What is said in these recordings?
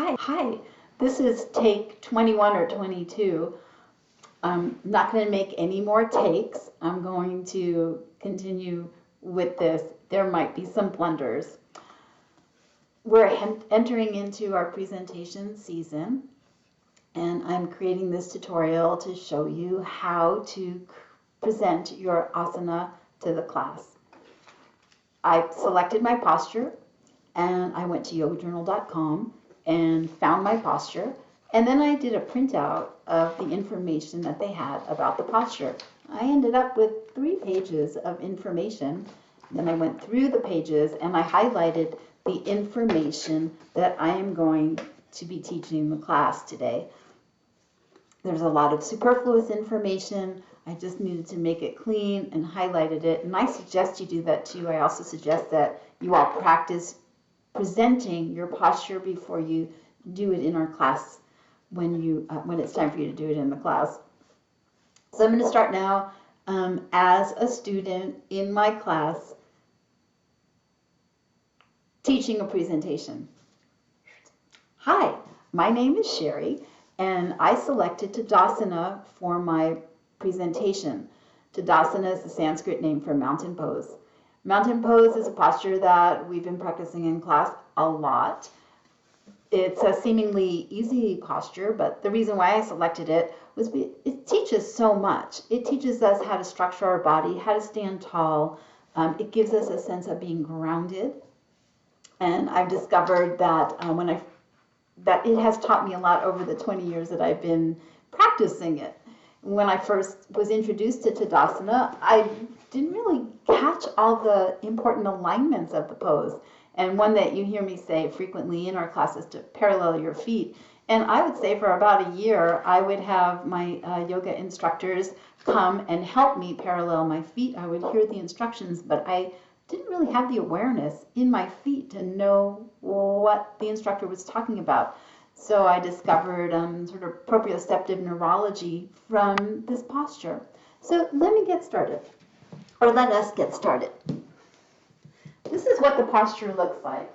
Hi, this is take 21 or 22. I'm not going to make any more takes. I'm going to continue with this. There might be some blunders. We're entering into our presentation season, and I'm creating this tutorial to show you how to present your asana to the class. I selected my posture, and I went to yogajournal.com and found my posture, and then I did a printout of the information that they had about the posture. I ended up with 3 pages of information. Then I went through the pages and I highlighted the information that I am going to be teaching the class today. There's a lot of superfluous information. I just needed to make it clean and highlighted it, and I suggest you do that too. I also suggest that you all practice presenting your posture before you do it in our class when it's time for you to do it in the class. So I'm going to start now as a student in my class teaching a presentation. Hi, my name is Sherry, and I selected Tadasana for my presentation. Tadasana is the Sanskrit name for mountain pose. Mountain pose is a posture that we've been practicing in class a lot. It's a seemingly easy posture, but the reason why I selected it was it teaches so much. It teaches us how to structure our body, how to stand tall. It gives us a sense of being grounded. And I've discovered that that it has taught me a lot over the 20 years that I've been practicing it. When I first was introduced to Tadasana, I didn't really catch all the important alignments of the pose. And one that you hear me say frequently in our classes to parallel your feet. And I would say for about a year, I would have my yoga instructors come and help me parallel my feet. I would hear the instructions, but I didn't really have the awareness in my feet to know what the instructor was talking about. So I discovered sort of proprioceptive neurology from this posture. So let me get started, or let us get started. This is what the posture looks like.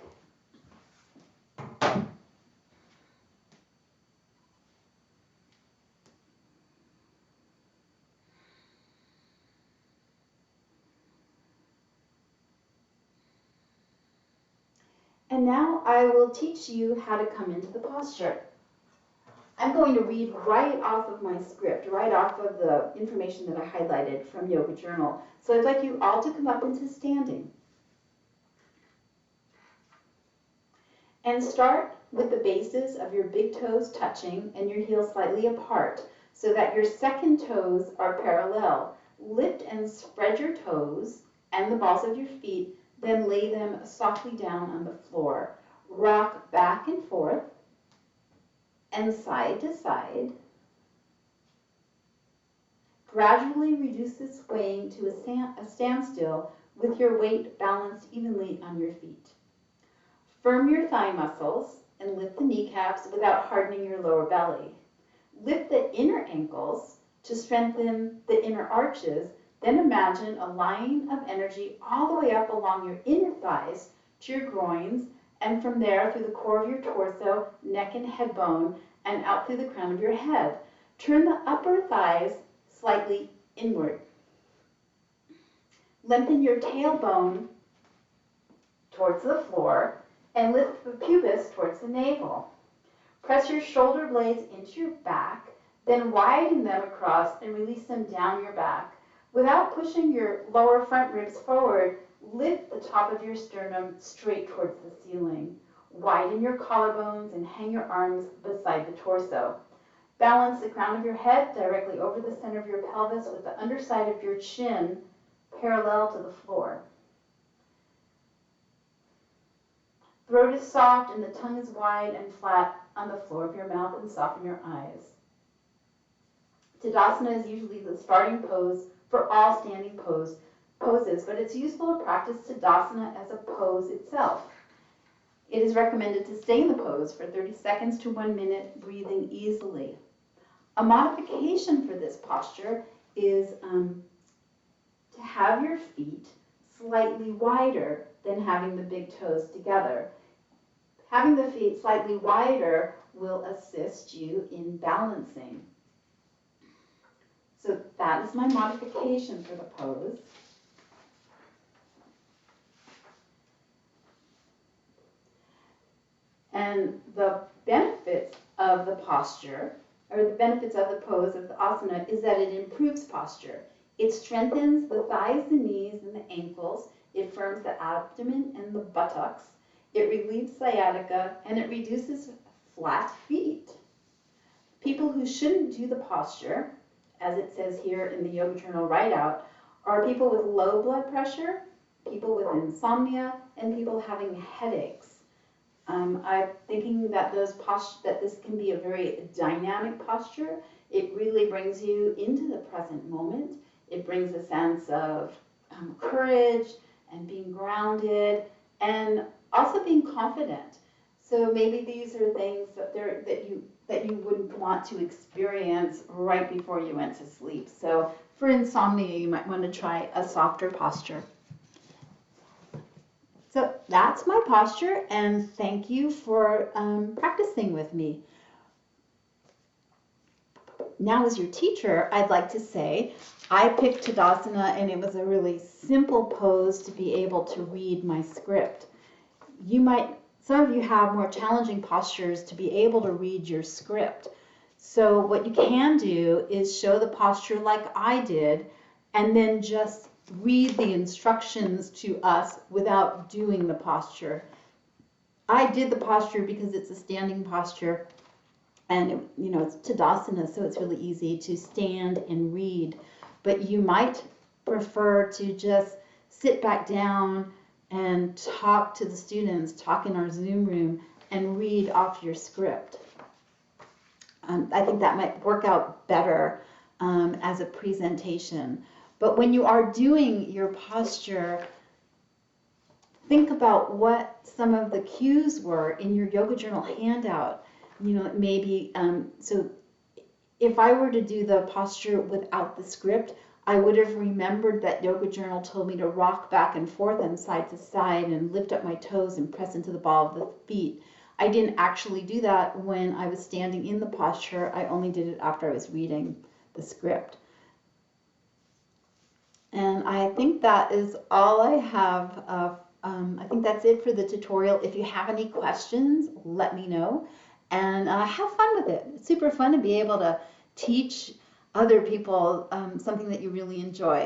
And now I will teach you how to come into the posture. I'm going to read right off of my script, right off of the information that I highlighted from Yoga Journal. So I'd like you all to come up into standing. And start with the bases of your big toes touching and your heels slightly apart so that your second toes are parallel. Lift and spread your toes and the balls of your feet, then lay them softly down on the floor. Rock back and forth and side to side. Gradually reduce the swaying to a standstill with your weight balanced evenly on your feet. Firm your thigh muscles and lift the kneecaps without hardening your lower belly. Lift the inner ankles to strengthen the inner arches. Then imagine a line of energy all the way up along your inner thighs to your groins, and from there through the core of your torso, neck and head bone, and out through the crown of your head. Turn the upper thighs slightly inward. Lengthen your tailbone towards the floor and lift the pubis towards the navel. Press your shoulder blades into your back, then widen them across and release them down your back. Without pushing your lower front ribs forward, lift the top of your sternum straight towards the ceiling. Widen your collarbones and hang your arms beside the torso. Balance the crown of your head directly over the center of your pelvis with the underside of your chin parallel to the floor. Throat is soft and the tongue is wide and flat on the floor of your mouth, and soften your eyes. Tadasana is usually the starting pose for all standing poses, but it's useful to practice Tadasana as a pose itself. It is recommended to stay in the pose for 30 seconds to 1 minute, breathing easily. A modification for this posture is to have your feet slightly wider than having the big toes together. Having the feet slightly wider will assist you in balancing. So that is my modification for the pose. And the benefits of the posture, or the benefits of the pose of the asana, is that it improves posture. It strengthens the thighs, the knees, and the ankles. It firms the abdomen and the buttocks. It relieves sciatica, and it reduces flat feet. People who shouldn't do the posture, as it says here in the Yoga Journal write-out, are people with low blood pressure, people with insomnia, and people having headaches. I'm thinking that this can be a very dynamic posture. It really brings you into the present moment. It brings a sense of courage and being grounded and also being confident. So maybe these are things that you wouldn't want to experience right before you went to sleep. So for insomnia, you might want to try a softer posture. So that's my posture, and thank you for practicing with me. Now, as your teacher, I'd like to say I picked Tadasana, and it was a really simple pose to be able to read my script. Some of you have more challenging postures to be able to read your script. So what you can do is show the posture like I did, and then just read the instructions to us without doing the posture. I did the posture because it's a standing posture, and it's Tadasana, so it's really easy to stand and read. But you might prefer to just sit back down and talk to the students, talk in our Zoom room, and read off your script. I think that might work out better as a presentation. But when you are doing your posture, think about what some of the cues were in your Yoga Journal handout. Maybe, so if I were to do the posture without the script, I would have remembered that Yoga Journal told me to rock back and forth and side to side and lift up my toes and press into the ball of the feet. I didn't actually do that when I was standing in the posture. I only did it after I was reading the script. And I think that is all I have. I think that's it for the tutorial. If you have any questions, let me know. And have fun with it. It's super fun to be able to teach other people something that you really enjoy.